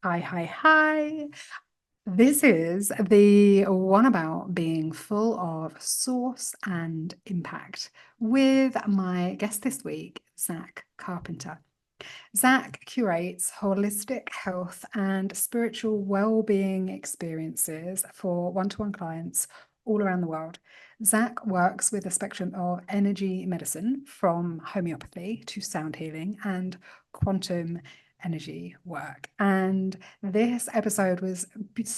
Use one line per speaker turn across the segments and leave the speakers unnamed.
Hi, hi, hi. This is the one about being full of source and impact with my guest this week, Zac Carpenter. Zac curates holistic health and spiritual well-being experiences for one-to-one clients all around the world. Zac works with a spectrum of energy medicine, from homeopathy to sound healing and quantum energy work. And this episode was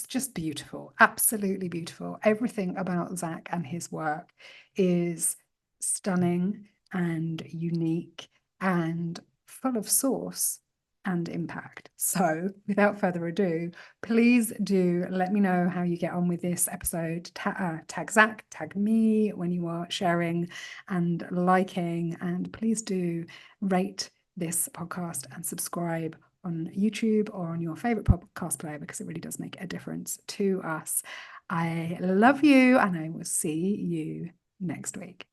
just beautiful, absolutely beautiful. Everything about Zac and his work is stunning and unique and full of source and impact. So, without further ado, please do let me know how you get on with this episode. Tag Zac, tag me when you are sharing and liking, and please do rate this podcast and subscribe on YouTube or on your favorite podcast player, because it really does make a difference to us. I love you, and I will see you next week.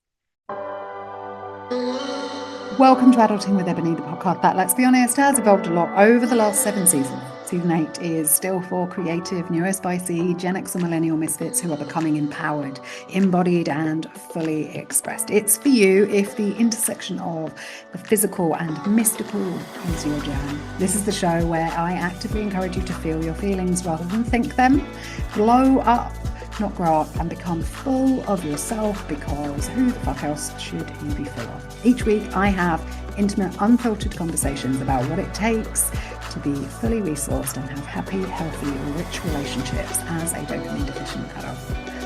Welcome to Adulting with Ebony, the podcast that, let's be honest, has evolved a lot over the last 7 seasons. Season 8 is still for creative, neurospicy, Gen X or millennial misfits who are becoming empowered, embodied and fully expressed. It's for you if the intersection of the physical and mystical is your jam. This is the show where I actively encourage you to feel your feelings rather than think them. Glow up, not grow up, and become full of yourself, because who the fuck else should you be full of? Each week I have intimate, unfiltered conversations about what it takes to be fully resourced and have happy, healthy, rich relationships as a dopamine deficient adult.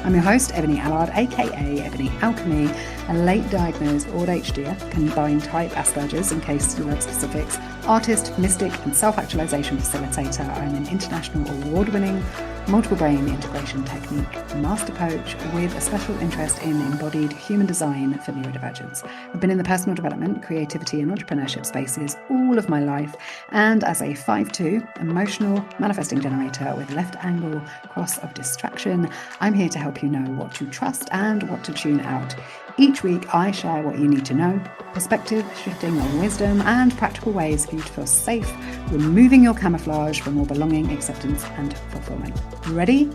I'm your host, Ebony Allard, aka Ebony Alchemy, a late diagnosed ADHD, combined type Asperger's in case you like specifics, artist, mystic, and self-actualization facilitator. I'm an international award-winning multiple brain integration technique master coach with a special interest in embodied human design for neurodivergence. I've been in the personal development, creativity, and entrepreneurship spaces all of my life, and as a 5/2 emotional manifesting generator with left angle cross of distraction, I'm here to help you know what to trust and what to tune out. Each week, I share what you need to know, perspective shifting wisdom, and practical ways for you to feel safe, removing your camouflage for more belonging, acceptance, and fulfillment. Ready?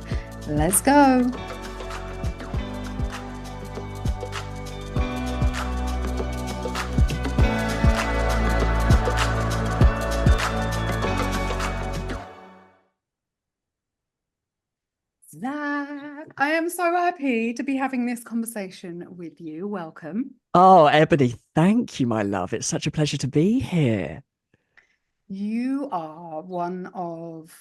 Let's go. Zac, I am so happy to be having this conversation with you. Welcome.
Oh, Ebony, thank you, my love. It's such a pleasure to be here.
You are one of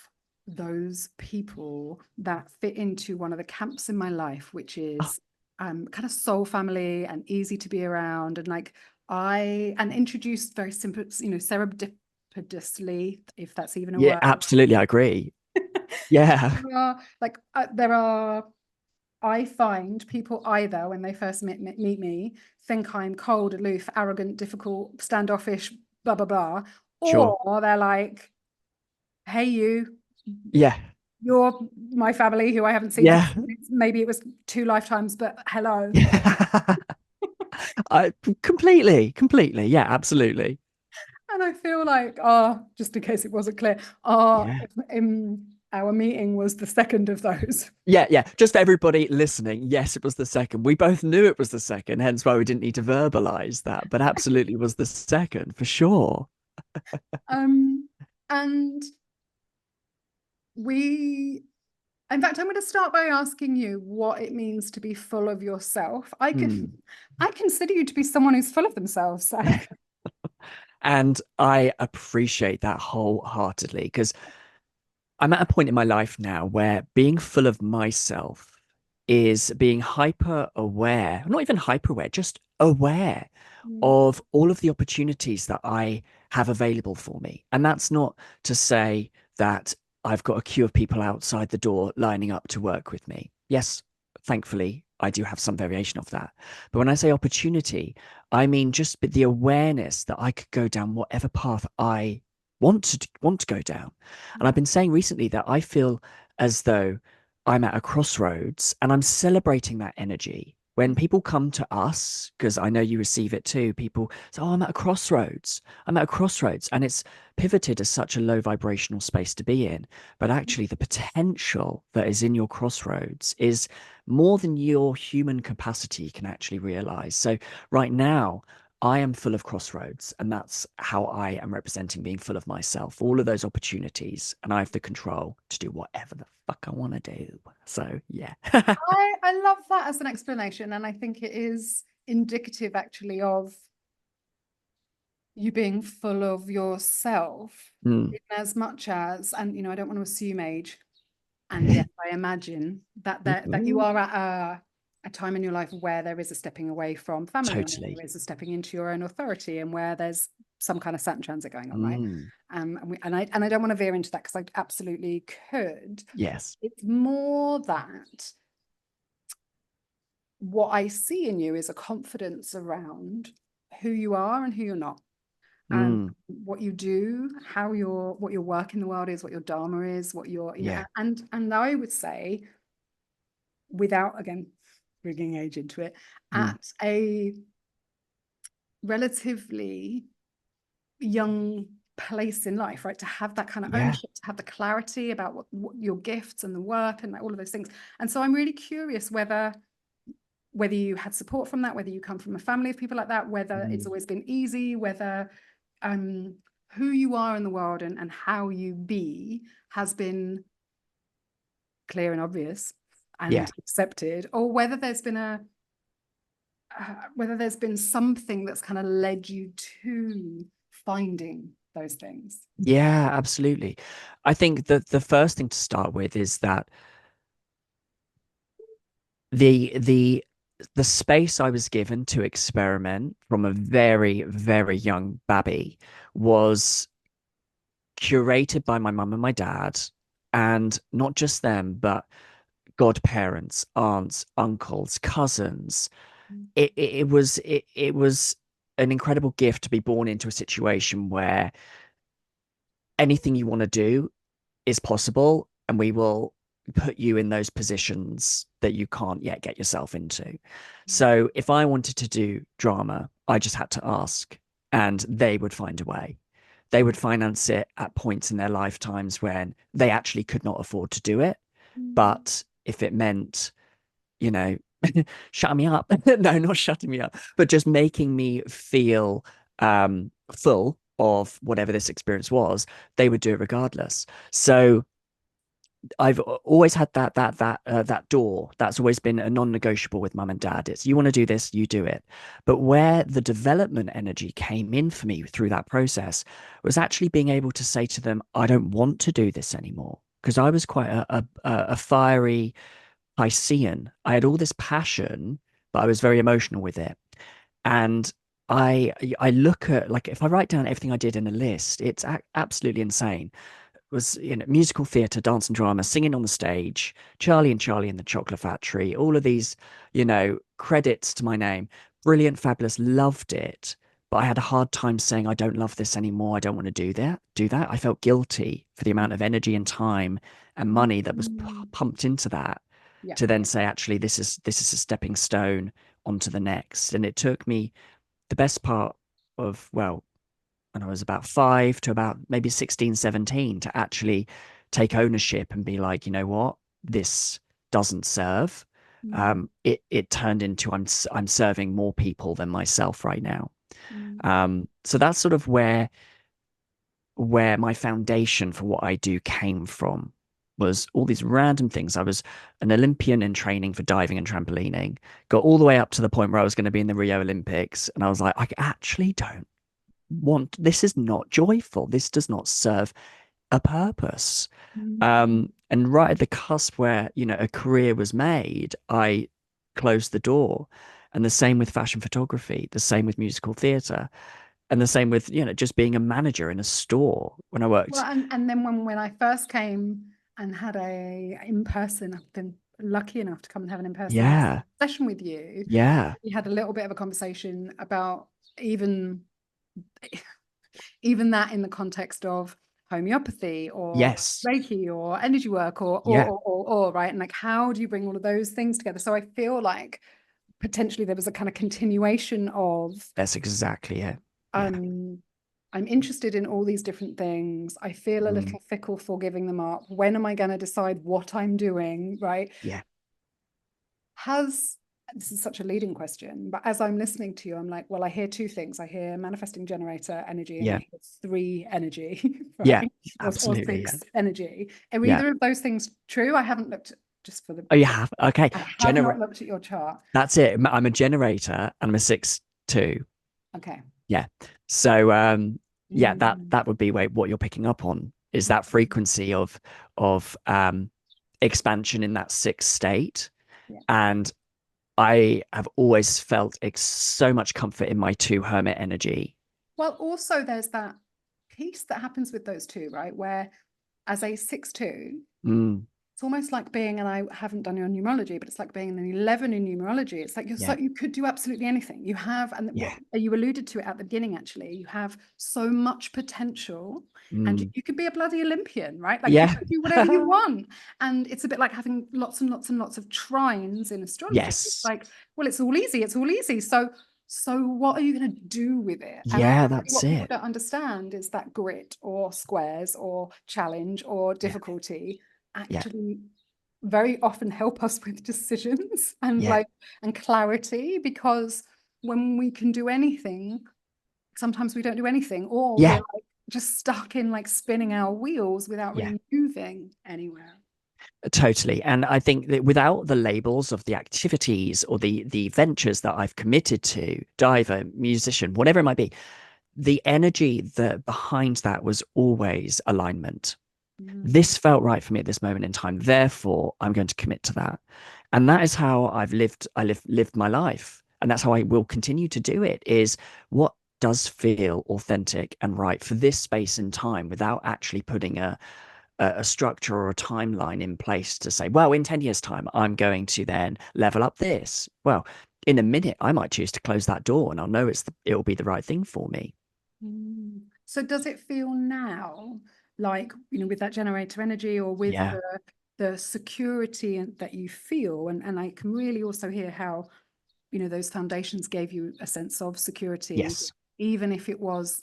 those people that fit into one of the camps in my life, which
Oh,
is kind of soul family and easy to be around, and like and introduced very simple, serendipitously, if that's even a
yeah,
word.
absolutely. I agree. Yeah.
There are I find people either when they first meet me think I'm cold, aloof, arrogant, difficult, standoffish, blah blah blah,
Sure.
or they're like, hey,
Yeah.
you're my family who I haven't seen for
Yeah.
maybe it was 2 lifetimes, but hello.
Yeah. I completely. Yeah, absolutely.
And I feel like, just in case it wasn't clear,
Yeah.
our meeting was the second of those.
Yeah, yeah. Just for everybody listening, yes, it was the second. We both knew it was the second, hence why we didn't need to verbalize that, but absolutely was the second for sure.
Um, and we In fact, I'm going to start by asking you what it means to be full of yourself.
Hmm.
I consider you to be someone who's full of themselves, Zac.
And I appreciate that wholeheartedly because I'm at a point in my life now where being full of myself is being hyper aware, not even hyper aware, just aware
Mm.
of all of the opportunities that I have available for me. And that's not to say that I've got a queue of people outside the door lining up to work with me. Yes, thankfully, I do have some variation of that. But when I say opportunity, I mean just the awareness that I could go down whatever path I want to go down. And I've been saying recently that I feel as though I'm at a crossroads and I'm celebrating that energy When people come to us, because I know you receive it too, people say, "Oh, I'm at a crossroads. I'm at a crossroads." And it's pivoted as such a low vibrational space to be in. But actually, the potential that is in your crossroads is more than your human capacity can actually realize. So, right now, I am full of crossroads, and that's how I am representing being full of myself, all of those opportunities, and I have the control to do whatever the fuck I want to do. So, yeah.
I love that as an explanation, and I think it is indicative actually of you being full of yourself,
Mm.
in as much as, and I don't want to assume age, and yes, I imagine that you are at a time in your life where there is a stepping away from family, and where
Totally.
there is a stepping into your own authority, and where there's some kind of Saturn transit going on, right?
Mm.
And I don't want to veer into that because I absolutely could.
Yes.
It's more that what I see in you is a confidence around who you are and who you're not, and
Mm.
what you do, what your work in the world is, what your dharma is, what your,
Yeah.
and I would say, without again bringing age into it,
Mm.
at a relatively young place in life, right? To have that kind of
Yeah.
ownership, to have the clarity about what your gifts and the work and like all of those things. And so I'm really curious whether you had support from that, whether you come from a family of people like that, whether it's
Mm.
always been easy, whether who you are in the world and how you be has been clear and obvious
Yeah.
and accepted, or whether there's been something that's kind of led you to finding those things.
Yeah, absolutely. I think that the first thing to start with is that the the the space I was given to experiment from a very, very young babby was curated by my mum and my dad, and not just them, but godparents, aunts, uncles, cousins. It was an incredible gift to be born into a situation where anything you want to do is possible, and we will put you in those positions that you can't yet get yourself into. So if I wanted to do drama, I just had to ask, and they would find a way. They would finance it at points in their lifetimes when they actually could not afford to do it. But if it meant, you know, shutting me up, no, not shutting me up, but just making me feel full of whatever this experience was, they would do it regardless. So I've always had that door. That's always been a non-negotiable with mum and dad. It's you want to do this, you do it. But where the development energy came in for me through that process was actually being able to say to them, I don't want to do this anymore. Because I was quite a fiery Piscean. I had all this passion, but I was very emotional with it. And I look at, like, if I write down everything I did in a list, it's absolutely insane. Was musical theatre, dance and drama, singing on the stage, Charlie and Charlie in the Chocolate Factory, all of these, credits to my name. Brilliant, fabulous, loved it. But I had a hard time saying I don't love this anymore. I don't want to do that. I felt guilty for the amount of energy and time and money that was pumped into that,
Yeah.
to then say, actually, this is a stepping stone onto the next. And it took me the best part of, well, when I was about 5 to about maybe 16, 17, to actually take ownership and be like, you know what, this doesn't serve. It turned into I'm serving more people than myself right now. So that's sort of where my foundation for what I do came from, was all these random things. I was an Olympian in training for diving and trampolining, got all the way up to the point where I was going to be in the Rio Olympics. And I was like, I actually don't this is not joyful. This does not serve a purpose. And right at the cusp where, a career was made, I closed the door. And the same with fashion photography, the same with musical theatre, and the same with, just being a manager in a store when I
Well,
worked.
and then when I first came and had a in-person, I've been lucky enough to come and have an in-person
Yeah.
session with you.
Yeah.
We had a little bit of a conversation about even that in the context of homeopathy or
Yes.
Reiki or energy work or
Yeah.
right, and like how do you bring all of those things together? So I feel like potentially there was a kind of continuation of,
That's exactly it. Yeah.
I'm interested in all these different things. I feel a little fickle for giving them up. When am I going to decide what I'm doing? Right.
Yeah.
This is such a leading question, but as I'm listening to you, I'm like, well, I hear two things. I hear manifesting generator energy, and
Yeah.
I hear 3 energy, right?
Yeah.
Or
Absolutely.
6 energy. Are
Yeah.
either of those things true? I haven't looked, just for the,
Oh, you have? Okay.
I have not looked at your chart.
That's it. I'm a generator and I'm a 6-2.
Okay.
Yeah. So yeah,
Mm.
that would be what you're picking up on, is that frequency of expansion in that 6th state.
Yeah.
And I have always felt so much comfort in my 2 hermit energy.
Well, also there's that piece that happens with those two, right? Where as a 6-2, it's almost like being, and I haven't done your numerology, but it's like being an 11 in numerology. It's like you could do absolutely anything. You have, and what you alluded to it at the beginning, actually, you have so much potential, and you could be a bloody Olympian, right? Like you could do whatever you want. And it's a bit like having lots and lots and lots of trines in astrology.
Yes.
It's like, well, it's all easy. It's all easy. So what are you going to do with it? And
Yeah, that's
what people
it.
don't understand is that grit or squares or challenge or difficulty actually very often help us with decisions and and clarity, because when we can do anything, sometimes we don't do anything, or we're like just stuck in like spinning our wheels without really moving anywhere.
Totally. And I think that without the labels of the activities or the ventures that I've committed to, diver, musician, whatever it might be, the energy that behind that was always alignment. This felt right for me at this moment in time. Therefore, I'm going to commit to that. And that is how I've lived. Lived my life. And that's how I will continue to do it, is what does feel authentic and right for this space and time, without actually putting a structure or a timeline in place to say, well, in 10 years' time, I'm going to then level up this. Well, in a minute, I might choose to close that door, and I'll know it'll be the right thing for me.
So does it feel now like, with that generator energy, or with the security that you feel, and I can really also hear how, those foundations gave you a sense of security,
Yes.
even if it was,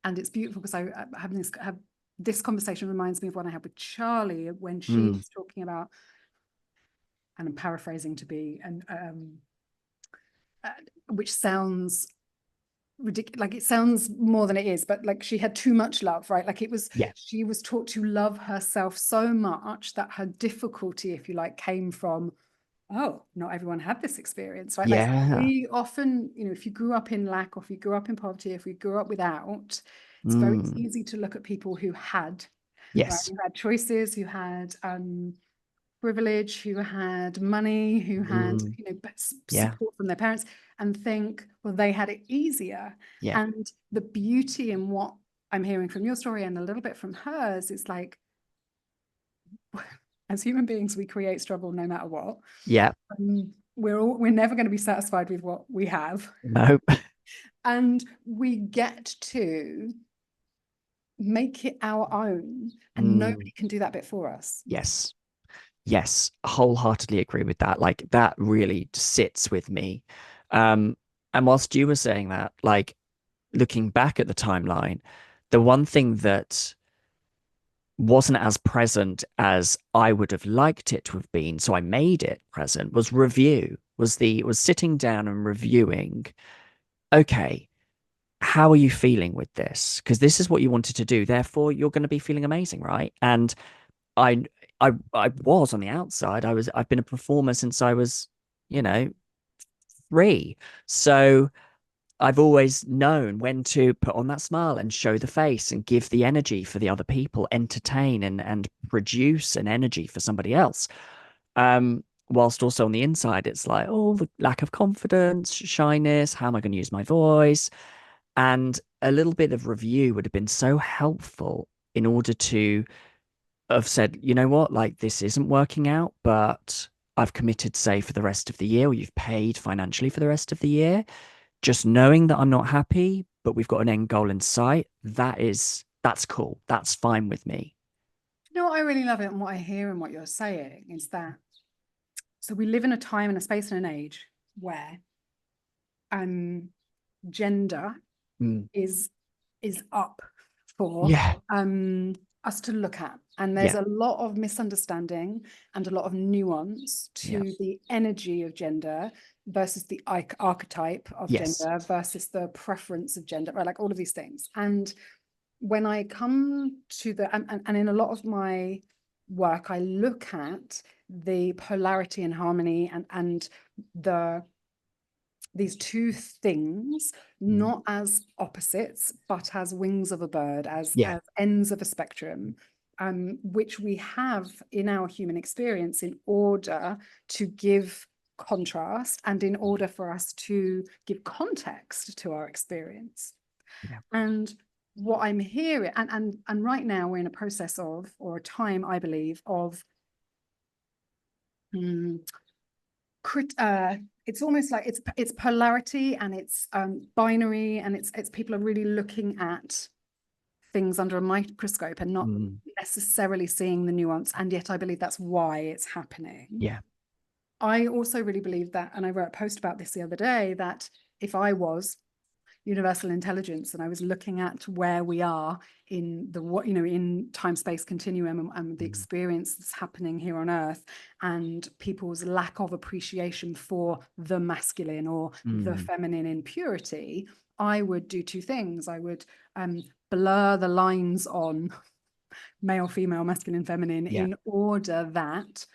and it's beautiful because I have this conversation reminds me of one I had with Charlie when she was talking about, and I'm paraphrasing to be, and which sounds ridiculous, like it sounds more than it is, but like she had too much love, right? Like it was, she was taught to love herself so much that her difficulty, if you like, came from, oh, not everyone had this experience, right? Like we often, if you grew up in lack, or if you grew up in poverty, if we grew up without, it's very easy to look at people who had, right? Who had choices, who had privilege, who had money, who had support from their parents, and think, well, they had it easier. And the beauty in what I'm hearing from your story and a little bit from hers is like, as human beings, we create struggle no matter what. We're never going to be satisfied with what we have.
Nope.
And we get to make it our own, and nobody can do that bit for us.
Yes, wholeheartedly agree with that. Like that really sits with me. And whilst you were saying that, like looking back at the timeline, the one thing that wasn't as present as I would have liked it to have been, so I made it present, was review, was sitting down and reviewing, okay, how are you feeling with this? Because this is what you wanted to do. Therefore, you're going to be feeling amazing, right? And I was on the outside. I've been a performer since I was, 3. So I've always known when to put on that smile and show the face and give the energy for the other people, entertain and produce an energy for somebody else. Whilst also on the inside, it's like, oh, the lack of confidence, shyness, how am I going to use my voice? And a little bit of review would have been so helpful in order to have said, you know what, like this isn't working out, but I've committed, say, for the rest of the year, or you've paid financially for the rest of the year. Just knowing that I'm not happy, but we've got an end goal in sight, that's cool. That's fine with me.
You know what I really love it, and what I hear and what you're saying is that, so we live in a time and a space and an age where gender is up for us to look at, and there's a lot of misunderstanding and a lot of nuance to the energy of gender versus the archetype of gender versus the preference of gender, right? Like all of these things. And when I come to the and in a lot of my work, I look at the polarity and harmony and these two things, not as opposites, but as wings of a bird, as ends of a spectrum, which we have in our human experience in order to give contrast and in order for us to give context to our experience. And what I'm hearing, and right now we're in a process of, or a time, I believe, of it's almost like it's polarity and it's binary, and it's people are really looking at things under a microscope and not necessarily seeing the nuance, and yet I believe that's why it's happening. I also really believe that, and I wrote a post about this the other day, that if I was universal intelligence and I was looking at where we are in the in time-space continuum and the experience that's happening here on Earth, and people's lack of appreciation for the masculine or the feminine in purity, I would do two things. I would blur the lines on male, female, masculine, feminine in order that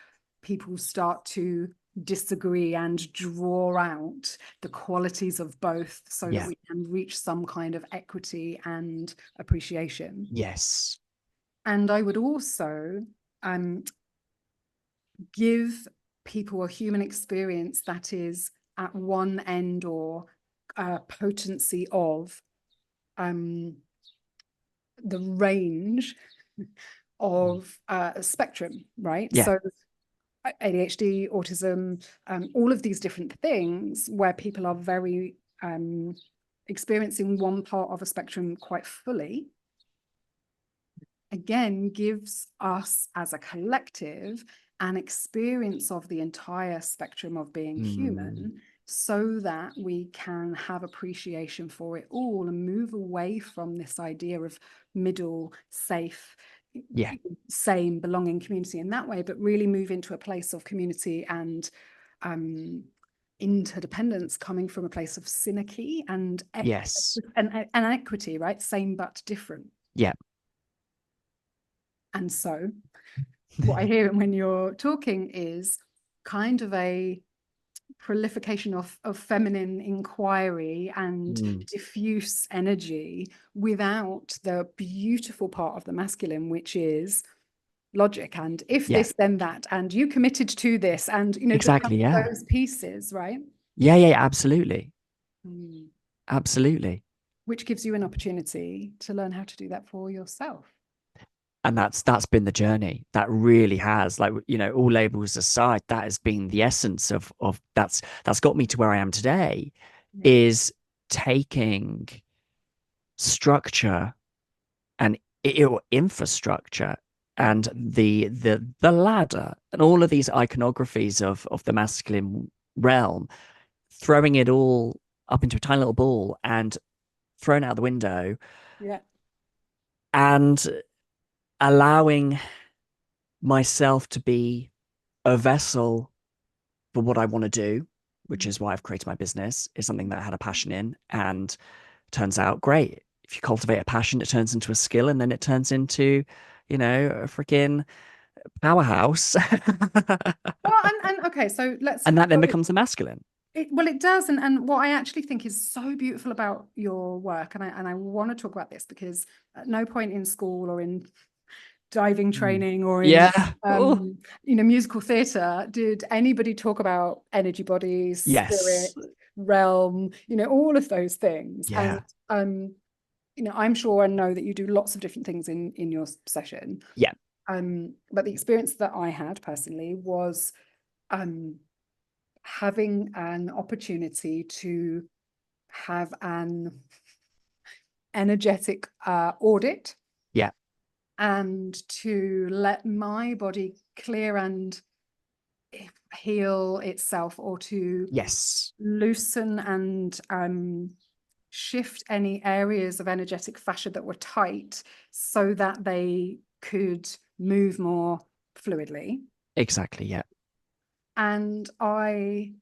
people start to disagree and draw out the qualities of both, so that we can reach some kind of equity and appreciation. And I would also give people a human experience that is at one end or potency of the range of a spectrum, right? So ADHD, autism, all of these different things where people are very experiencing one part of a spectrum quite fully, again, gives us as a collective an experience of the entire spectrum of being human, so that we can have appreciation for it all and move away from this idea of middle, safe, same, belonging community in that way, but really move into a place of community and interdependence coming from a place of synergy and and equity, right? Same but different. And so what I hear when you're talking is kind of a proliferation of feminine inquiry and diffuse energy without the beautiful part of the masculine, which is logic and if this then that, and you committed to this, and those pieces, right?
Absolutely. Absolutely.
Which gives you an opportunity to learn how to do that for yourself.
And that's been the journey. That really has, like, all labels aside, that has been the essence of that's got me to where I am today, is taking structure and infrastructure and the ladder and all of these iconographies of the masculine realm, throwing it all up into a tiny little ball and throwing it out the window, and allowing myself to be a vessel for what I want to do, which is why I've created my business, is something that I had a passion in. And turns out, great, if you cultivate a passion, it turns into a skill, and then it turns into, a freaking powerhouse.
Well, and okay, so
and that then becomes the masculine.
It does, and what I actually think is so beautiful about your work, and I want to talk about this, because at no point in school or in diving training or in musical theatre did anybody talk about energy bodies, spirit, realm, all of those things. And I'm sure and know that you do lots of different things in your session. But the experience that I had personally was having an opportunity to have an energetic audit, and to let my body clear and heal itself, or to
Yes.
loosen and shift any areas of energetic fascia that were tight so that they could move more fluidly.
Exactly. Yeah.
And I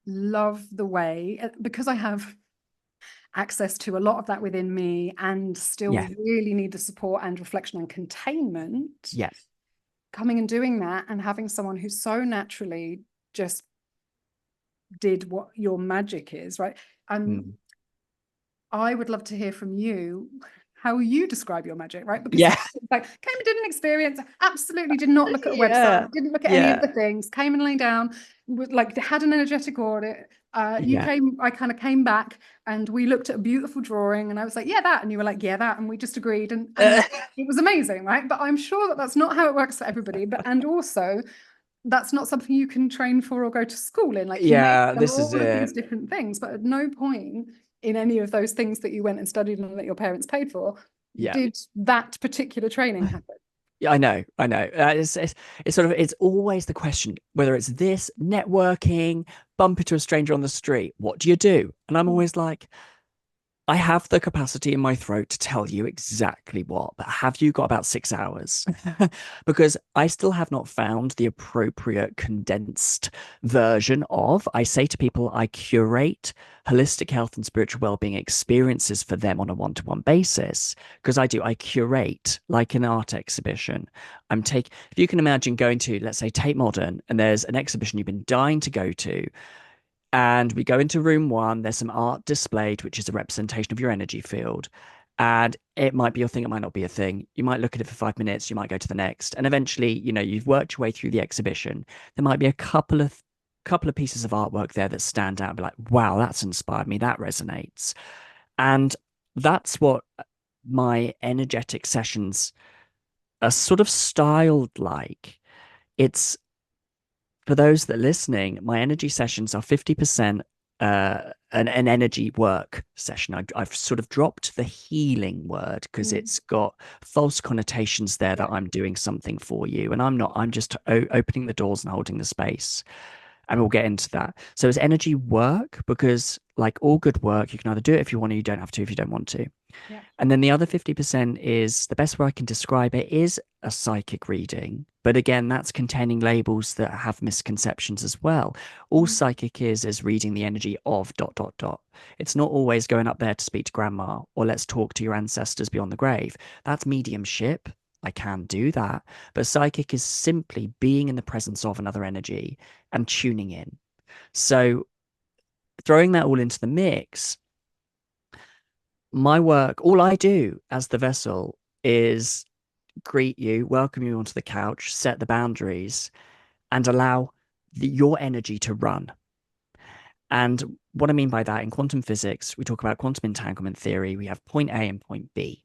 love the way, because I have access to a lot of that within me and still
Yeah.
really need the support and reflection and containment,
Yeah.
coming and doing that and having someone who so naturally just did what your magic is, right? I would love to hear from you how you describe your magic, right? Because
Yeah.
like came and did an experience, absolutely did not look at a
Yeah.
website, didn't look at any of the things, came and lay down, like had an energetic audit. You came, I kind of came back and we looked at a beautiful drawing and I was like, yeah, that. And you were like, yeah, that. And we just agreed. And it was amazing, right? But I'm sure that that's not how it works for everybody. And also, that's not something you can train for or go to school in. Like,
Yeah, this
all
is
of these
it.
different things, but at no point in any of those things that you went and studied and that your parents paid for
Yeah.
did that particular training happen.
Yeah, I know. It's sort of, it's always the question, whether it's this networking, bump into a stranger on the street, what do you do? And I'm always like, I have the capacity in my throat to tell you exactly what, but have you got about 6 hours? Because I still have not found the appropriate condensed version of. I say to people, I curate holistic health and spiritual well-being experiences for them on a one-to-one basis. Because I curate like an art exhibition. If you can imagine going to, let's say, Tate Modern, and there's an exhibition you've been dying to go to, and we go into room one, there's some art displayed, which is a representation of your energy field. And it might be your thing, it might not be a thing. You might look at it for 5 minutes, you might go to the next. And eventually, you've worked your way through the exhibition. There might be a couple of pieces of artwork there that stand out and be like, wow, that's inspired me, that resonates. And that's what my energetic sessions are sort of styled like. It's For those that are listening, my energy sessions are 50% an energy work session. I've sort of dropped the healing word because it's got false connotations there that I'm doing something for you. And I'm not, I'm just opening the doors and holding the space. And we'll get into that. So it's energy work because, like all good work, you can either do it if you want to, you don't have to if you don't want to.
Yeah.
And then the other 50% is, the best way I can describe it is a psychic reading. But again, that's containing labels that have misconceptions as well. All psychic is reading the energy of ... It's not always going up there to speak to grandma or let's talk to your ancestors beyond the grave. That's mediumship. I can do that. But psychic is simply being in the presence of another energy and tuning in. So throwing that all into the mix, my work, all I do as the vessel is greet you, welcome you onto the couch, set the boundaries, and allow your energy to run. And what I mean by that, in quantum physics, we talk about quantum entanglement theory. We have point A and point B.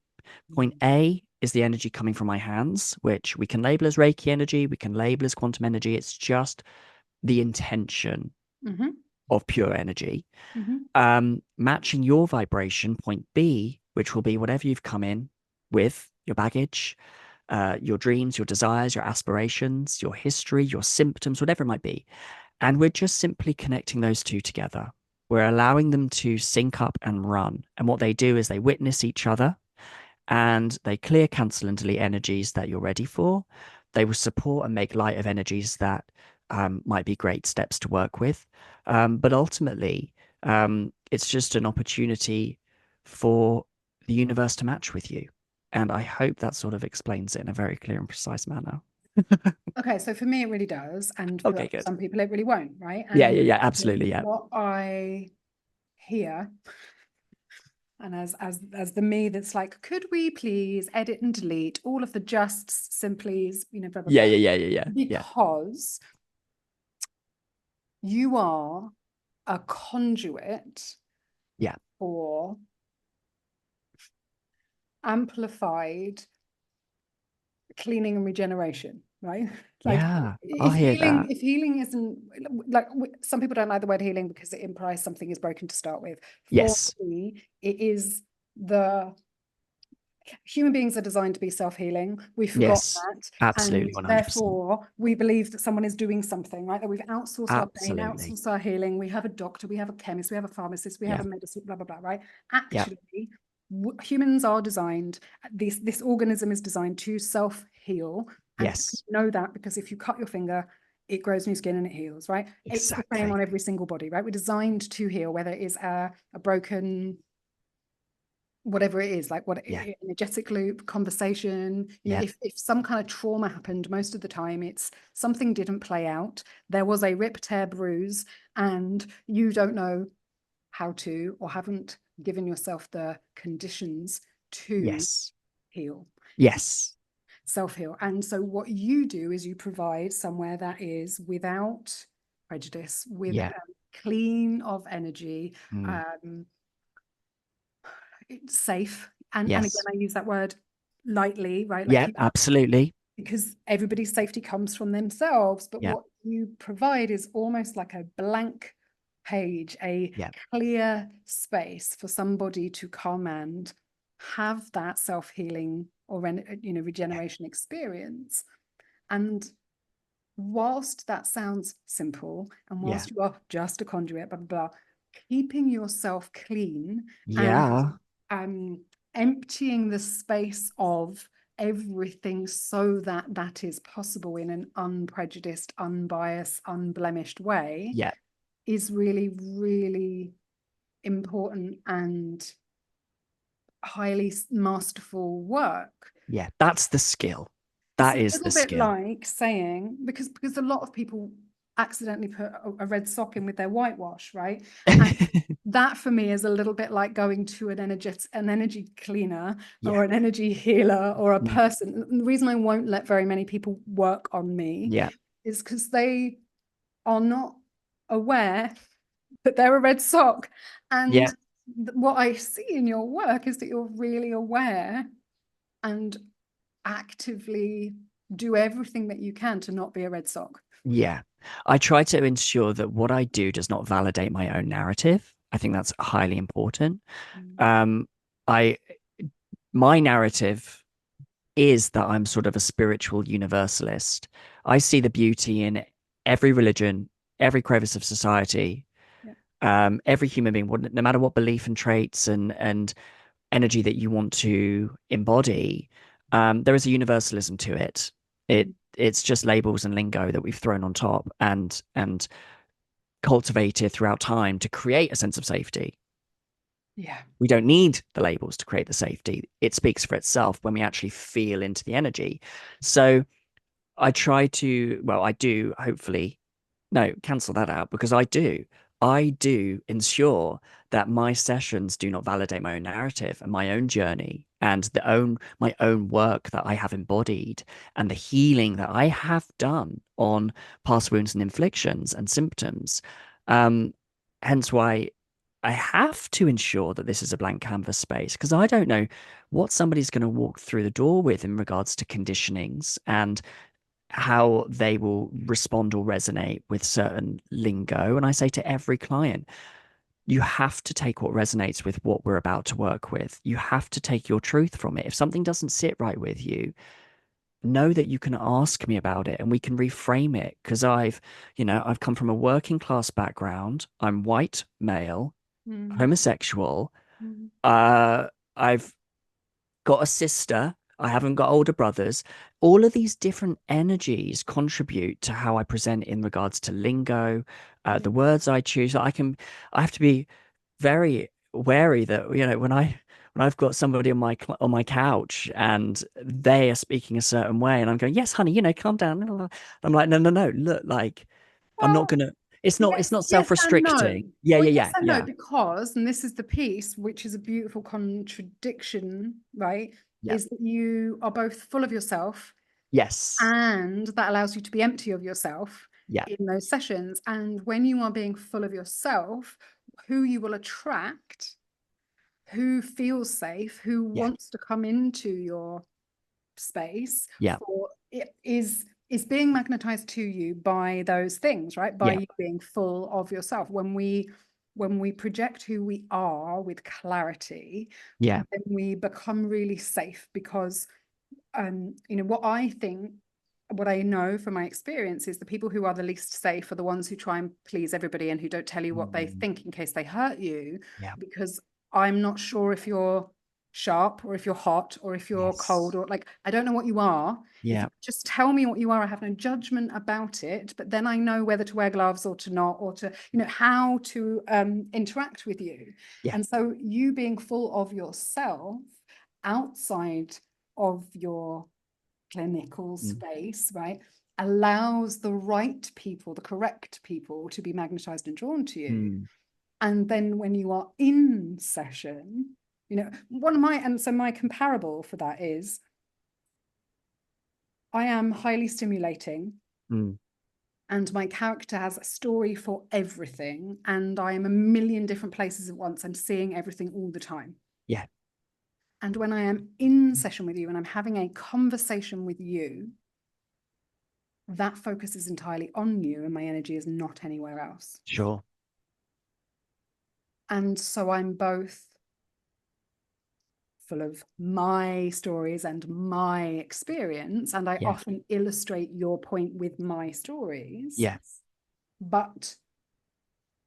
Point A is the energy coming from my hands, which we can label as Reiki energy, we can label as quantum energy. It's just the intention of pure energy. Matching your vibration, point B, which will be whatever you've come in with, your baggage, your dreams, your desires, your aspirations, your history, your symptoms, whatever it might be. And we're just simply connecting those two together. We're allowing them to sync up and run. And what they do is they witness each other and they clear, cancel, and delete energies that you're ready for. They will support and make light of energies that might be great steps to work with. But ultimately, it's just an opportunity for the universe to match with you. And I hope that sort of explains it in a very clear and precise manner.
Okay, so for me, it really does. And
Okay,
for
good.
some people, it really won't, right?
Yeah, absolutely. Yeah.
What I hear, and as the me that's like, could we please edit and delete all of the justs, simplies, blah, blah, blah.
Yeah.
Because you are a conduit for amplified cleaning and regeneration, right? Like,
Yeah, I hear that.
if healing isn't, like, some people don't like the word healing because it implies something is broken to start with. For
Yes.
me, it is the human beings are designed to be self-healing. We forgot
Yes,
that.
absolutely,
And
100%.
therefore, we believe that someone is doing something, right? That we've outsourced our pain,
Absolutely.
outsourced our healing. We have a doctor, we have a chemist, we have a pharmacist, we have
Yeah.
a medicine, blah, blah, blah, right?
Yeah.
Actually, humans are designed, this organism is designed to self-heal. And
Yes.
you know that because if you cut your finger, it grows new skin and it heals, right? It's the same
Exactly.
on every single body, right? We're designed to heal, whether it is a broken, whatever it is, like what
Yeah.
energetic loop, conversation,
Yeah.
if some kind of trauma happened, most of the time it's something didn't play out. There was a rip, tear, bruise, and you don't know how to, or haven't given yourself the conditions to
Yes.
heal.
Yes.
Self-heal. And so what you do is you provide somewhere that is without prejudice, with
Yeah.
clean of energy,
Mm.
it's safe. And again,
Yes.
I use that word lightly, right?
Yeah,
Like,
absolutely.
because everybody's safety comes from themselves. But
Yeah.
what you provide is almost like a blank page, a
Yeah.
clear space for somebody to come and have that self-healing or
Yeah.
regeneration experience. And whilst that sounds simple, and
Yeah.
whilst you are just a conduit, blah, blah, blah, keeping yourself clean and
Yeah.
emptying the space of everything so that that is possible in an unprejudiced, unbiased, unblemished way
Yeah.
is really, really important and highly masterful work.
Yeah. That's the skill.
It's
That
a
is the
little bit
skill.
like saying, because a lot of people accidentally put a red sock in with their whitewash, right? And that for me is a little bit like going to an energy cleaner
Yeah.
or an energy healer or a
Mm.
person. And the reason I won't let very many people work on me
Yeah.
is because they are not aware that they're a red sock. And
Yeah.
what I see in your work is that you're really aware and actively do everything that you can to not be a red sock.
Yeah. I try to ensure that what I do does not validate my own narrative. I think that's highly important. Um, I my narrative is that I'm sort of a spiritual universalist. I see the beauty in every religion, every crevice of society, every human being, no matter what belief and traits and energy that you want to embody. There is a universalism to it. It's just labels and lingo that we've thrown on top and cultivated throughout time to create a sense of safety.
Yeah.
We don't need the labels to create the safety. It speaks for itself when we actually feel into the energy. So I try to, well, I do hopefully, no, cancel that out because I do. I do ensure that my sessions do not validate my own narrative and my own journey and my own work that I have embodied and the healing that I have done on past wounds and inflictions and symptoms. Um, Hence why I have to ensure that this is a blank canvas space because I don't know what somebody's going to walk through the door with in regards to conditionings and how they will respond or resonate with certain lingo. And I say to every client, you have to take what resonates with what we're about to work with. You have to take your truth from it. If something doesn't sit right with you, know that you can ask me about it and we can reframe it. Because I've come from a working class background. I'm white, male, homosexual. I've got a sister. I haven't got older brothers. All of these different energies contribute to how I present in regards to lingo, the words I choose. I have to be very wary that when I've got somebody on my couch and they are speaking a certain way, and I'm going, yes, honey, calm down. I'm like, no, no, no, look, like I'm not
Well,
gonna. It's not
yes and no.
self-restricting. Yeah,
Well,
yeah,
yes
yeah,
and no,
yeah,
because, and this is the piece, which is a beautiful contradiction, right?
yeah.
Is that you are both full of yourself
Yes,
and that allows you to be empty of yourself
yeah,
in those sessions. And when you are being full of yourself, who you will attract, who feels safe, who
yeah,
wants to come into your space
yeah,
for it is being magnetized to you by those things, right? By
yeah,
you being full of yourself. When we when we project who we are with clarity,
Yeah.
then we become really safe, because you know, what I know from my experience is the people who are the least safe are the ones who try and please everybody and who don't tell you what they think in case they hurt you.
Yeah.
Because I'm not sure if you're sharp or if you're hot or if you're cold, or like, I don't know what you are. If
Yeah.
you just tell me what you are, I have no judgment about it, but then I know whether to wear gloves or to not, or to, you know, how to interact with you.
Yeah.
And so you being full of yourself outside of your clinical space, right, allows the right people, the correct people, to be magnetized and drawn to you. And then when you are in session, you know, my comparable for that is, I am highly stimulating, and my character has a story for everything, and I am a million different places at once. I'm seeing everything all the time.
Yeah.
And when I am in session with you and I'm having a conversation with you, that focus is entirely on you and my energy is not anywhere else.
Sure.
And so I'm both full of my stories and my experience, and I often illustrate your point with my stories.
Yes.
But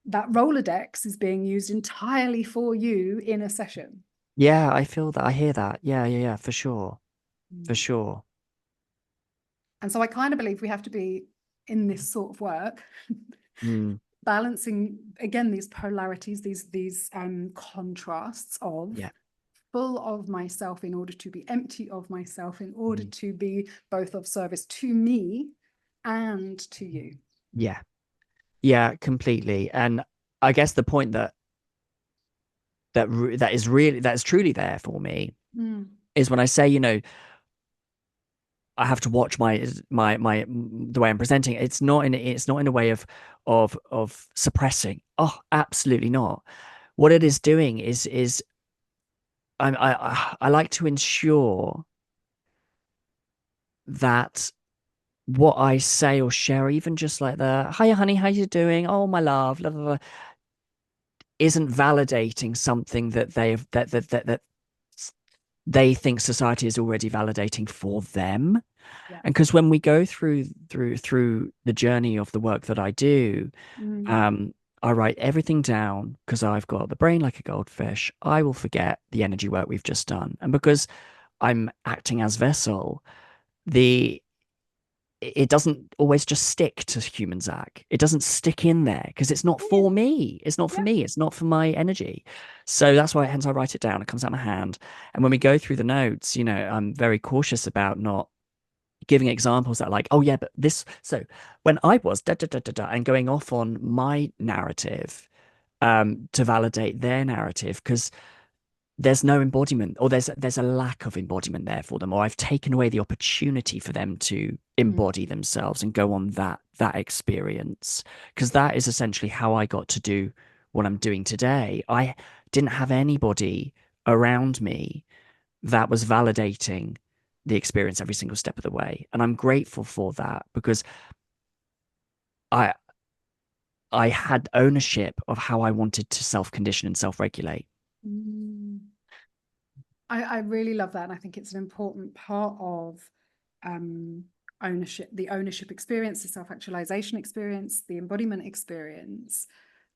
that Rolodex is being used entirely for you in a session.
Yeah, I feel that. I hear that. Yeah, for sure. For sure.
And so I kind of believe we have to be in this sort of work, balancing again these polarities, these contrasts of full of myself in order to be empty of myself, in order to be both of service to me and to you.
Yeah, completely. And I guess the point that's truly there for me is when I say, you know, I have to watch my the way I'm presenting. It's not in a way of suppressing. Oh, absolutely not. What it is doing is I like to ensure that what I say or share, even just like the "Hiya, honey, how you doing? Oh, my love," blah, blah, blah, isn't validating something that that they think society is already validating for them. And because when we go through the journey of the work that I do, I write everything down because I've got the brain like a goldfish. I will forget the energy work we've just done, and because I'm acting as vessel, it doesn't always just stick to human Zac. It doesn't stick in there because it's not for me. It's not for me. It's not for my energy. So that's why, hence I write it down. It comes out of my hand. And when we go through the notes, you know, I'm very cautious about not giving examples that like, oh yeah, but this, so when I was da da da da da and going off on my narrative to validate their narrative, because there's no embodiment, or there's a lack of embodiment there for them, or I've taken away the opportunity for them to embody themselves and go on that experience, because that is essentially how I got to do what I'm doing today. I didn't have anybody around me that was validating the experience every single step of the way, and I'm grateful for that, because I had ownership of how I wanted to self-condition and self-regulate.
I really love that. And I think it's an important part of ownership, the ownership experience, the self-actualization experience, the embodiment experience,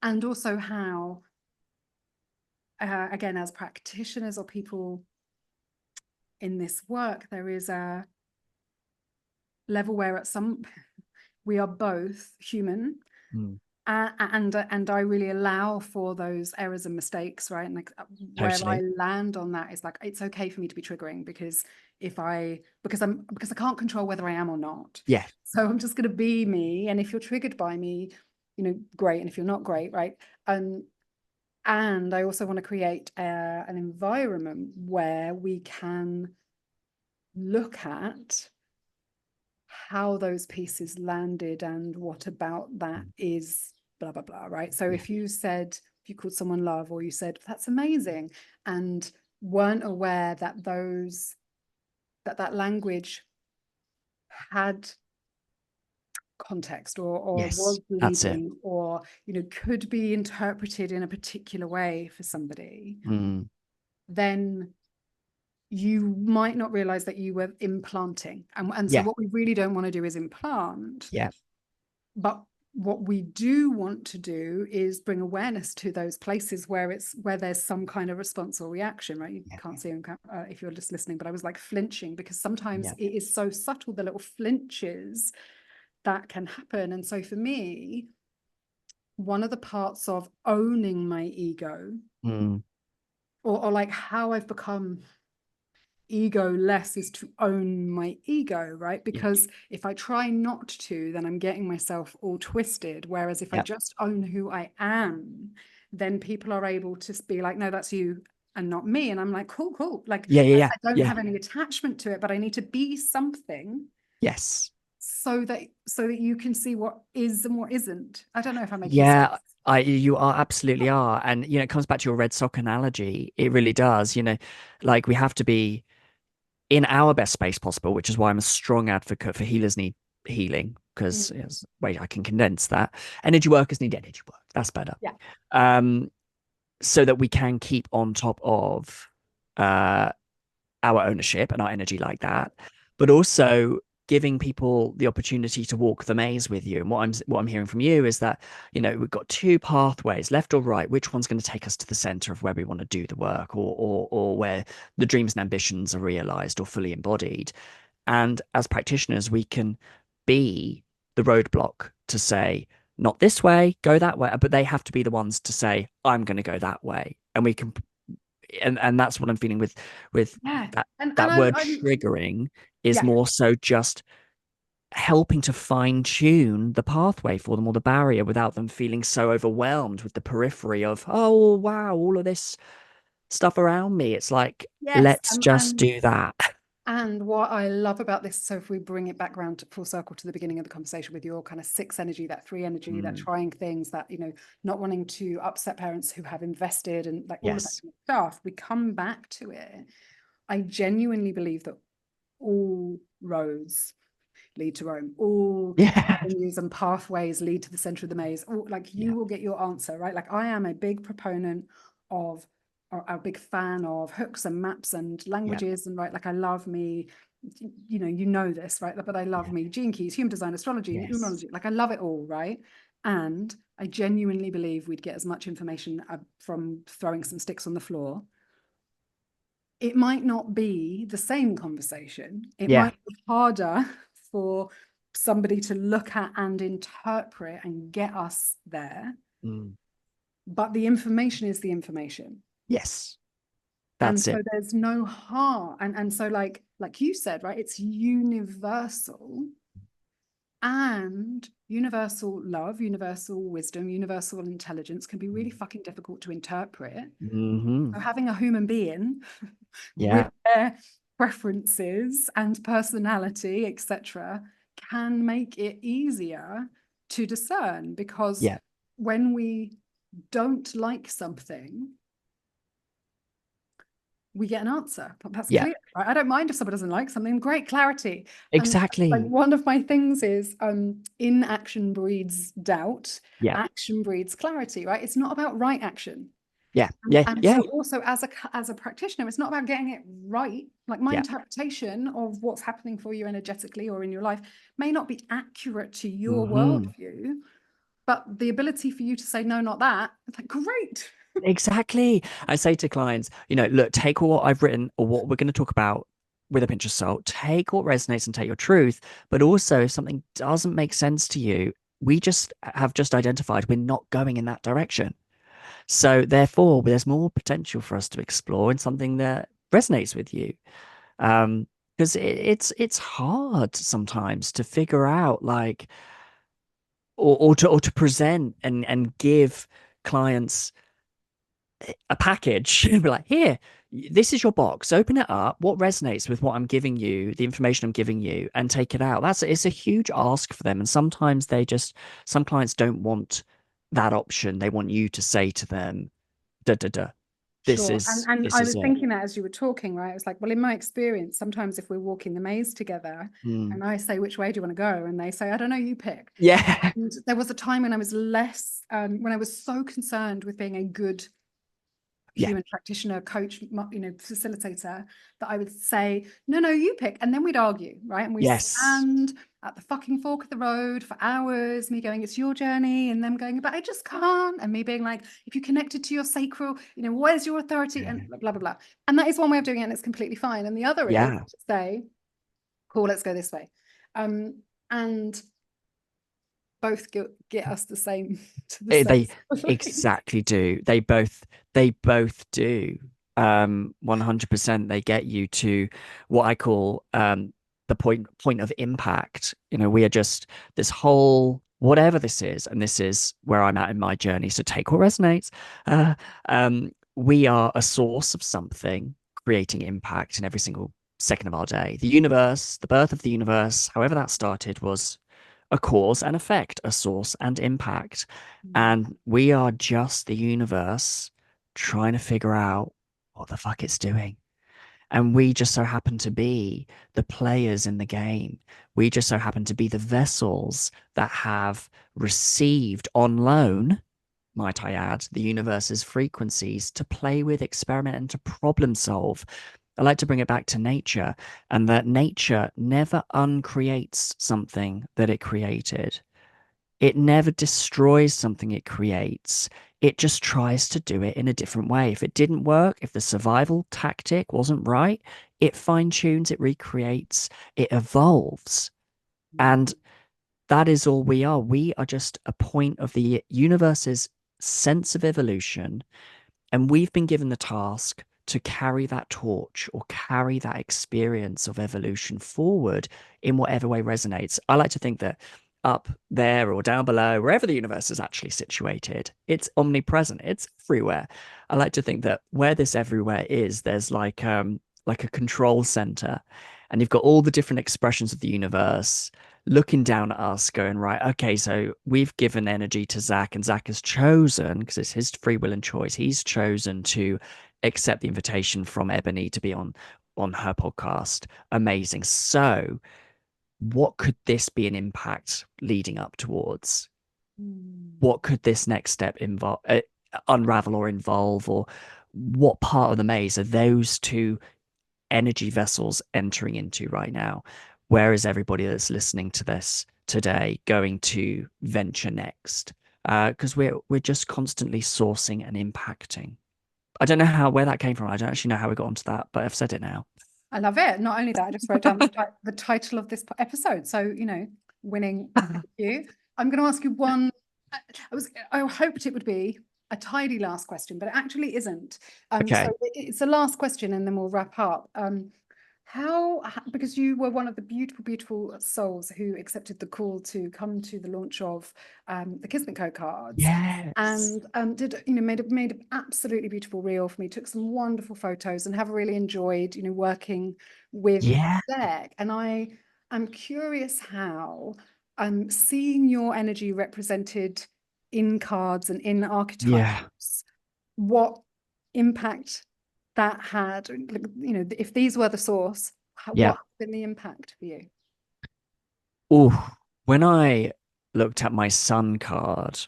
and also how, again, as practitioners or people in this work, there is a level where we are both human. And I really allow for those errors and mistakes, right? And like where I land on that is like, it's okay for me to be triggering, because because I can't control whether I am or not.
Yeah.
So I'm just going to be me. And if you're triggered by me, you know, great. And if you're not, great, right? And I also want to create an environment where we can look at how those pieces landed and what about that is blah, blah, blah, right? So if you called someone love, or you said, that's amazing, and weren't aware that that language had context, or
Yes,
was
that's it.
leading, or could be interpreted in a particular way for somebody,
Mm,
then you might not realize that you were implanting. And so
yeah,
what we really don't want to do is implant,
yeah,
but what we do want to do is bring awareness to those places where there's some kind of response or reaction, right? You
yeah,
can't see if you're just listening, but I was like flinching, because sometimes
yeah.
it is so subtle, the little flinches that can happen. And so for me, one of the parts of owning my ego,
Mm,
or like how I've become ego less, is to own my ego, right?
yeah,
Because if I try not to, then I'm getting myself all twisted. Whereas if I
yeah,
just own who I am, then people are able to be like, no, that's you and not me. And I'm like, cool, cool. Like
yeah, yeah, yeah,
I don't
yeah.
have any attachment to it, but I need to be something
Yes.
so that you can see what is and what isn't. I don't know if I'm making sense.
Yeah, you are absolutely are. And it comes back to your red sock analogy. It really does. Like we have to be in our best space possible, which is why I'm a strong advocate for healers need healing, because
Mm.
wait, I can condense that. Energy workers need energy work. That's better.
Yeah.
Um, so that we can keep on top of uh our ownership and our energy like that, but also giving people the opportunity to walk the maze with you. And what I'm hearing from you is that, we've got two pathways, left or right. Which one's going to take us to the center of where we want to do the work, or where the dreams and ambitions are realized or fully embodied. And as practitioners, we can be the roadblock to say, not this way, go that way. But they have to be the ones to say, I'm going to go that way. And we can, and that's what I'm feeling with
Yeah.
that
And
that word
I'm
triggering is
yeah.
more so just helping to fine tune the pathway for them, or the barrier, without them feeling so overwhelmed with the periphery of, oh wow, all of this stuff around me. It's like,
Yes.
let's just do that.
And what I love about this, so if we bring it back around to full circle to the beginning of the conversation with your kind of 6 energy, that 3 energy, that
Mm,
trying things, that, not wanting to upset parents who have invested, and like all of that
yes.
kind of stuff, we come back to it. I genuinely believe that all roads lead to Rome, all
Yeah.
avenues and pathways lead to the center of the maze. All, like,
Yeah.
you will get your answer, right? Like, I am a big proponent of, or a big fan of, hooks and maps and
Yeah.
languages, and right, like, I love me, you know this, right? But I love
Yeah.
me gene keys, human design, astrology,
Yes.
numerology. Like, I love it all, right? And I genuinely believe we'd get as much information from throwing some sticks on the floor. It might not be the same conversation. It
Yeah.
might be harder for somebody to look at and interpret and get us there.
Mm,
But the information is the information.
yes.
And
That's
so
it.
there's no harm. And so like you said, right, it's universal, and universal love, universal wisdom, universal intelligence can be really fucking difficult to interpret.
Hmm.
So having a human being with
Yeah.
their preferences and personality, etc., can make it easier to discern, because
Yeah.
when we don't like something, we get an answer. That's
Yeah.
clear, right? I don't mind if someone doesn't like something. Great clarity. And like
Exactly.
one of my things is, inaction breeds doubt,
Yeah.
action breeds clarity, right? It's not about right action.
Yeah.
And,
Yeah.
and
Yeah.
so also as a practitioner, it's not about getting it right. Like, my
Yeah.
interpretation of what's happening for you energetically or in your life may not be accurate to your
Hmm.
worldview, but the ability for you to say, no, not that, it's like, great.
Exactly. I say to clients, look, take what I've written or what we're going to talk about with a pinch of salt. Take what resonates and take your truth. But also, if something doesn't make sense to you, we just identified we're not going in that direction. So therefore, there's more potential for us to explore in something that resonates with you. Because it's hard sometimes to figure out, like, or to present and give clients a package. Be like, here, this is your box, open it up, what resonates with what I'm giving you, the information I'm giving you, and take it out. It's a huge ask for them, and sometimes some clients don't want that option. They want you to say to them, da da da. this
Sure.
is
And
this
I
is
was
it.
thinking that as you were talking, right? I was like, well, in my experience, sometimes if we're walking the maze together
Mm.
and I say, which way do you want to go? And they say, I don't know, you pick.
Yeah.
And there was a time when I was less, when I was so concerned with being a good
Yeah.
human practitioner, coach, facilitator, that I would say, no, no, you pick. And then we'd argue, right? And we'd
Yes.
stand at the fucking fork of the road for hours, me going, it's your journey, and them going, but I just can't. And me being like, if you connected to your sacral, where's your authority? And blah, blah, blah. And that is one way of doing it, and it's completely fine. And the other is
Yeah.
to say, cool, let's go this way. And both get us the same to the
They
same.
exactly do. They both do. 100% they get you to what I call the point of impact. We are just this whole whatever this is, and this is where I'm at in my journey. So take what resonates. Uh, we are a source of something creating impact in every single second of our day. The universe, the birth of the universe, however that started, was a cause and effect, a source and impact. And we are just the universe trying to figure out what the fuck it's doing. And we just so happen to be the players in the game. We just so happen to be the vessels that have received on loan, might I add, the universe's frequencies to play with, experiment, and to problem solve. I like to bring it back to nature, and that nature never uncreates something that it created. It never destroys something it creates. It just tries to do it in a different way. If it didn't work, if the survival tactic wasn't right, it fine tunes, it recreates, it evolves. And that is all we are. We are just a point of the universe's sense of evolution. And we've been given the task to carry that torch or carry that experience of evolution forward in whatever way resonates. I like to think that up there or down below, wherever the universe is actually situated, it's omnipresent, it's everywhere. I like to think that where this everywhere is, there's like a control center, and you've got all the different expressions of the universe looking down at us, going, right, okay, so we've given energy to Zac, and Zac has chosen, because it's his free will and choice, he's chosen to accept the invitation from Ebony to be on her podcast. Amazing. So what could this be an impact leading up towards? What could this next step involve, unravel or involve, or what part of the maze are those two energy vessels entering into right now? Where is everybody that's listening to this today going to venture next? Because we're just constantly sourcing and impacting. I don't know where that came from. I don't actually know how we got onto that, but I've said it now.
I love it. Not only that, I just wrote down the title of this episode. So, winning. Thank you. I'm going to ask you one. I hoped it would be a tidy last question, but it actually isn't.
Okay.
So it's the last question, and then we'll wrap up. Because you were one of the beautiful, beautiful souls who accepted the call to come to the launch of the Kismet Co cards.
Yes.
And did made an absolutely beautiful reel for me, took some wonderful photos, and have really enjoyed working with
Yeah.
Zac. And I am curious how seeing your energy represented in cards and in
Yeah.
archetypes, what impact that had, if these were the source,
Yeah.
what has been the impact for you?
Oh, when I looked at my sun card,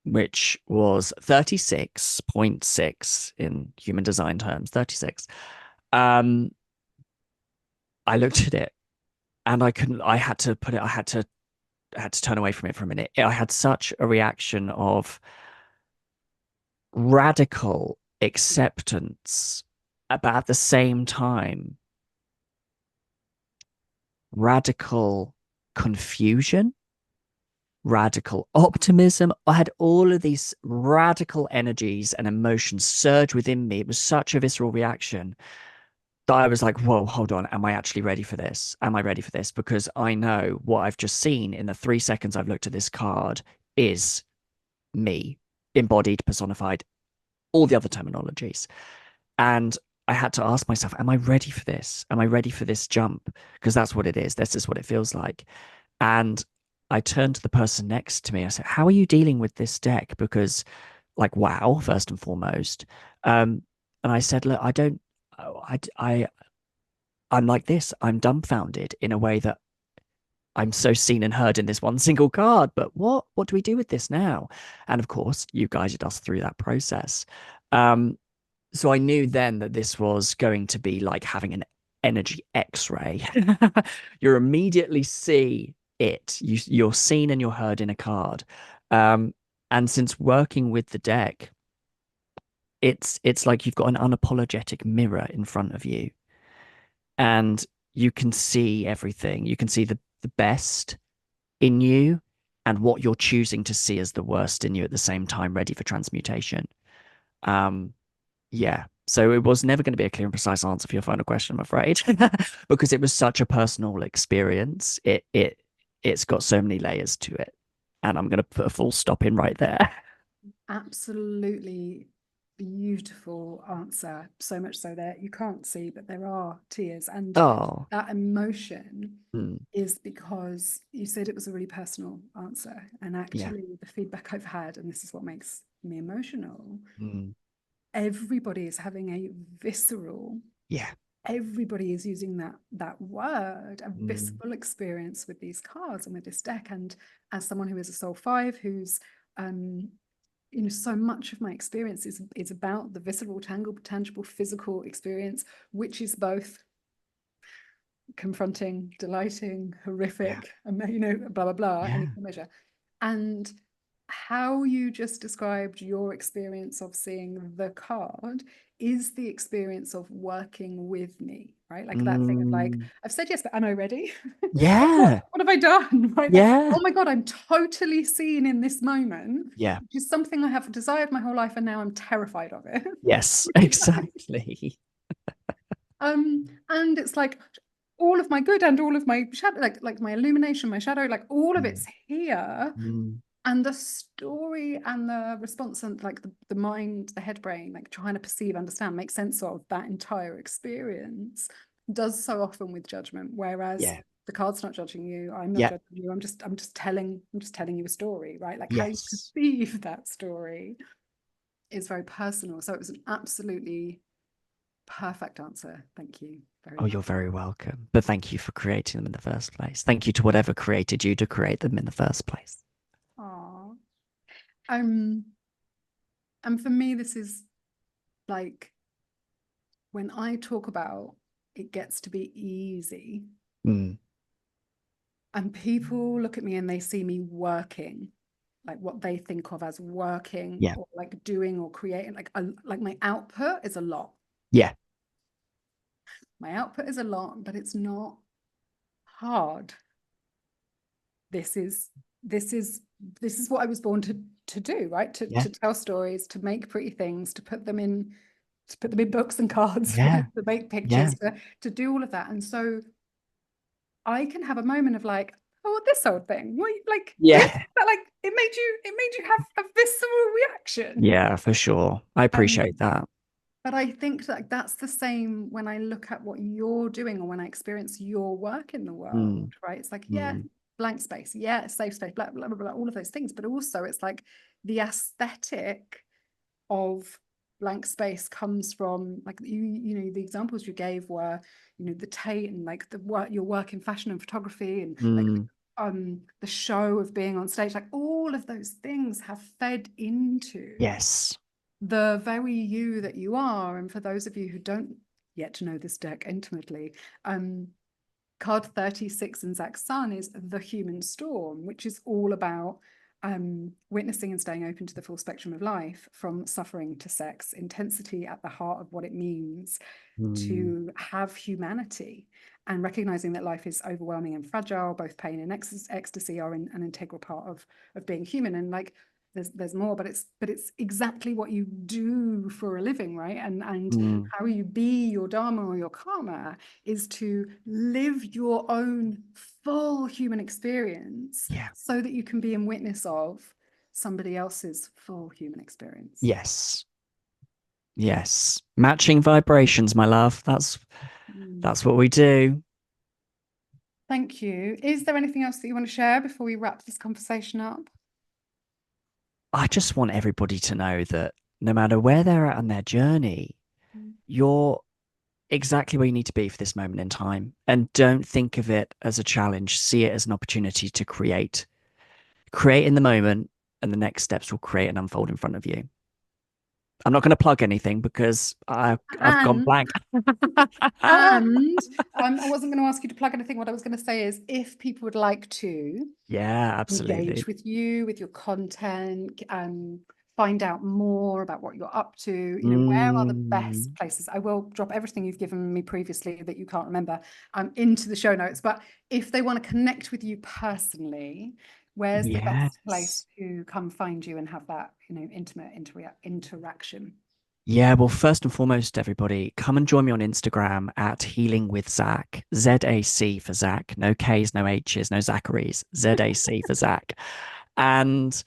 which was 36.6 in human design terms, 36. Um, I looked at it and I had to put it, I had to turn away from it for a minute. I had such a reaction of radical acceptance, but at the same time, radical confusion, radical optimism. I had all of these radical energies and emotions surge within me. It was such a visceral reaction that I was like, whoa, hold on. Am I actually ready for this? Am I ready for this? Because I know what I've just seen in the 3 seconds I've looked at this card is me, embodied, personified, all the other terminologies. And I had to ask myself, am I ready for this? Am I ready for this jump? Because that's what it is. This is what it feels like. And I turned to the person next to me. I said, how are you dealing with this deck? Because, like, wow, first and foremost. And I said, look, I don't, oh, I'm like this. I'm dumbfounded in a way that I'm so seen and heard in this one single card. But what do we do with this now? And of course, you guided us through that process. Um, so I knew then that this was going to be like having an energy X-ray. You immediately see it. You're seen and you're heard in a card. Um, and since working with the deck, it's like you've got an unapologetic mirror in front of you, and you can see everything. You can see the best in you and what you're choosing to see as the worst in you at the same time, ready for transmutation. Um, yeah. So it was never going to be a clear and precise answer for your final question, I'm afraid, because it was such a personal experience. It's got so many layers to it, and I'm going to put a full stop in right there.
Absolutely beautiful answer. So much so that you can't see, but there are tears. And
Oh,
that emotion
mm,
is because you said it was a really personal answer. And
yeah,
actually, the feedback I've had, and this is what makes me emotional,
mm,
everybody is having a visceral,
yeah,
everybody is using that word, a
mm,
visceral experience with these cards and with this deck. And as someone who is a soul 5, who's so much of my experience is about the visceral, tangible physical experience, which is both confronting, delighting,
yeah,
horrific, blah blah blah,
yeah,
any measure. And how you just described your experience of seeing the card is the experience of working with me, right? Like that thing of like,
mm,
I've said yes, but am I ready?
yeah,
What have I done? Right? Like,
yeah,
oh my God, I'm totally seen in this moment,
yeah,
which is something I have desired my whole life, and now I'm terrified of it.
yes, exactly.
And it's like all of my good and all of my shadow, like my illumination, my shadow, like all of
Mm,
it's here.
mm,
And the story and the response and like the mind, the head brain, like trying to perceive, understand, make sense of that entire experience does so often with judgment. Whereas
yeah,
the card's not judging you, I'm not
yeah,
judging you. I'm just telling you a story, right? Like how you
yes.
perceive that story is very personal. So it was an absolutely perfect answer. Thank you very
Oh,
much.
you're very welcome. But thank you for creating them in the first place. Thank you to whatever created you to create them in the first place.
Aww. Um, and for me, this is like when I talk about it gets to be easy,
Mm,
and people look at me and they see me working, like what they think of as working
yeah,
or like doing or creating, like my output is a lot.
yeah,
My output is a lot, but it's not hard. This is this is this is what I was born to do, right?
yeah,
To tell stories, to make pretty things, to put them in books and cards, right?
yeah,
To make
yeah,
pictures, to do all of that. And so I can have a moment of like, oh, this old thing, what, like this,
yeah,
that, like it made you have a visceral reaction.
yeah, for sure. I appreciate
Um,
that.
but I think that that's the same when I look at what you're doing or when I experience your work in the world,
Mm,
right? It's like, yeah,
mm,
blank space, yeah, safe space, blah, blah, blah, blah, all of those things. But also it's like the aesthetic of blank space comes from like the examples you gave were the Tate and like the work your work in fashion and photography and like
mm,
the show of being on stage, like all of those things have fed into
yes.
the very you that you are. And for those of you who don't yet know this deck intimately, card 36 in Zach's Sun is the human storm, which is all about witnessing and staying open to the full spectrum of life, from suffering to sex, intensity at the heart of what it means
Mm,
to have humanity, and recognizing that life is overwhelming and fragile. Both pain and ecstasy are an integral part of being human. And like there's more, but it's exactly what you do for a living, right? And
mm,
how you be your dharma or your karma is to live your own full human experience
yeah,
so that you can be in witness of somebody else's full human experience.
yes, yes. Matching vibrations, my love.
Mm.
That's what we do.
Thank you. Is there anything else that you want to share before we wrap this conversation up?
I just want everybody to know that no matter where they're at on their journey, you're exactly where you need to be for this moment in time. And don't think of it as a challenge. See it as an opportunity to create. Create in the moment, and the next steps will create and unfold in front of you. I'm not going to plug anything because I've gone
And
blank.
and I wasn't going to ask you to plug anything. What I was going to say is, if people would like to
Yeah,
engage
absolutely.
with you, with your content, and find out more about what you're up to, where are the best
Mm,
places? I will drop everything you've given me previously that you can't remember into the show notes. But if they want to connect with you personally, where's the best place
yes.
to come find you and have that, intimate interaction?
Yeah, well, first and foremost, everybody, come and join me on Instagram at Healing with Zac, ZAC for Zac, no K's, no H's, no Zachary's, ZAC for Zac. And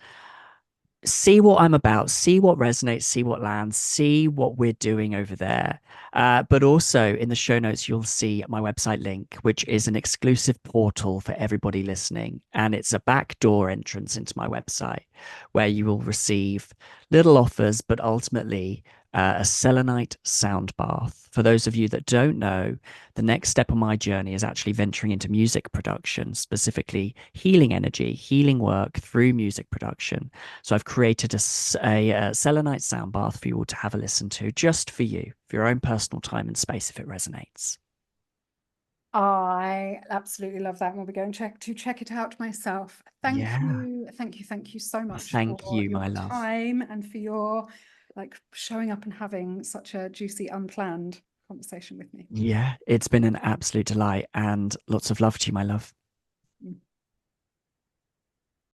see what I'm about, see what resonates, see what lands, see what we're doing over there. But also in the show notes, you'll see my website link, which is an exclusive portal for everybody listening. And it's a backdoor entrance into my website where you will receive little offers, but ultimately a selenite sound bath. For those of you that don't know, the next step on my journey is actually venturing into music production, specifically healing energy, healing work through music production. So I've created a selenite sound bath for you all to have a listen to, just for you, for your own personal time and space, if it resonates.
I absolutely love that, and we'll be going to check it out myself.
Yeah.
Thank you so much
Thank
for
you,
your
my love.
time and for your showing up and having such a juicy, unplanned conversation with me.
Yeah, it's been an absolute delight and lots of love to you, my love.